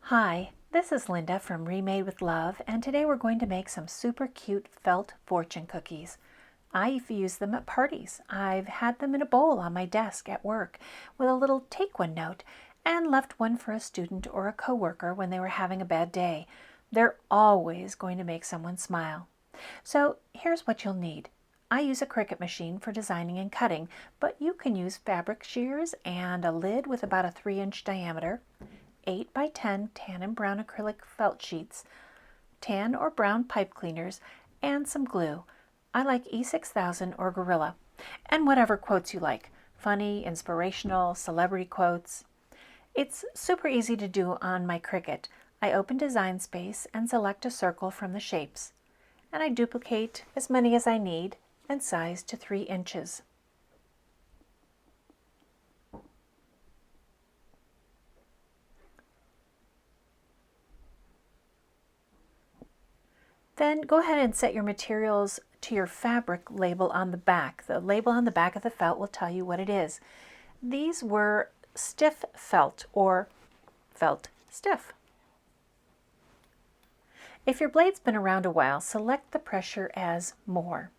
Hi, this is Linda from Remade with Love, and today we're going to make some super cute felt fortune cookies. I've used them at parties. I've had them in a bowl on my desk at work with a little take one note and left one for a student or a coworker when they were having a bad day. They're always going to make someone smile. So here's what you'll need. I use a Cricut machine for designing and cutting, but you can use fabric shears and a lid with about a 3-inch diameter, 8 by 10 tan and brown acrylic felt sheets, tan or brown pipe cleaners, and some glue. I like E6000 or Gorilla, and whatever quotes you like, funny, inspirational, celebrity quotes. It's super easy to do on my Cricut. I open Design Space and select a circle from the shapes, and I duplicate as many as I need and size to 3 inches. Then go ahead and set your materials to your fabric label on the back. The label on the back of the felt will tell you what it is. These were stiff felt or felt stiff. If your blade's been around a while, select the pressure as more.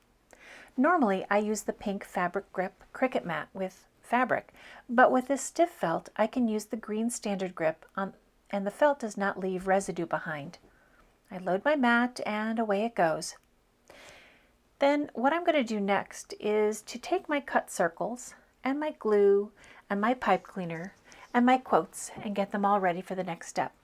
Normally I use the pink fabric grip Cricut mat with fabric, but with this stiff felt I can use the green standard grip and the felt does not leave residue behind. I load my mat and away it goes. Then what I'm going to do next is to take my cut circles and my glue and my pipe cleaner and my quotes and get them all ready for the next step.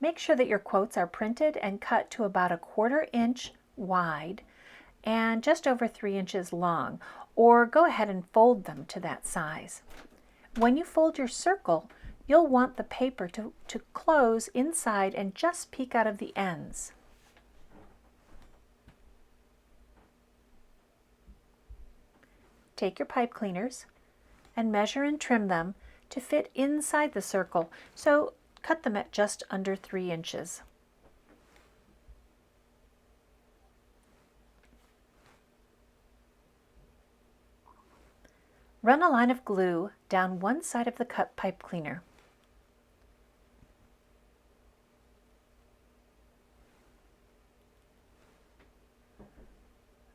Make sure that your quotes are printed and cut to about a 1/4 inch wide and just over 3 inches long, or go ahead and fold them to that size. When you fold your circle, you'll want the paper to close inside and just peek out of the ends. Take your pipe cleaners and measure and trim them to fit inside the circle, so cut them at just under 3 inches. Run a line of glue down one side of the cut pipe cleaner.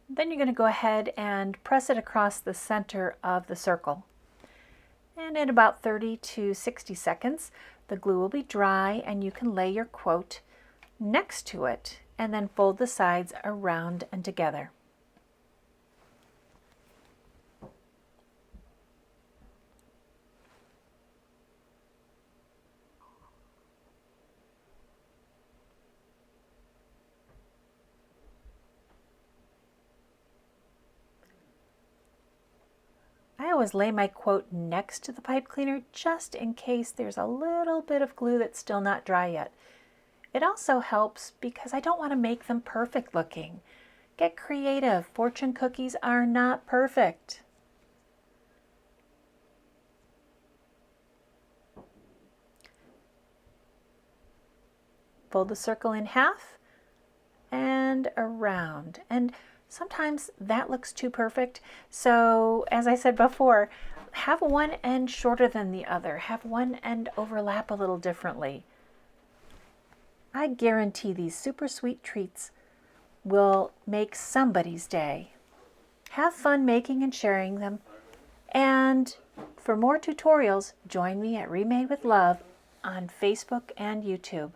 Then you're going to go ahead and press it across the center of the circle. And in about 30 to 60 seconds, the glue will be dry and you can lay your quote next to it and then fold the sides around and together. I always lay my quote next to the pipe cleaner just in case there's a little bit of glue that's still not dry yet. It also helps because I don't want to make them perfect looking. Get creative. Fortune cookies are not perfect. Fold the circle in half and around. And sometimes that looks too perfect. So as I said before, have one end shorter than the other. Have one end overlap a little differently. I guarantee these super sweet treats will make somebody's day. Have fun making and sharing them. And for more tutorials, join me at Remade with Love on Facebook and YouTube.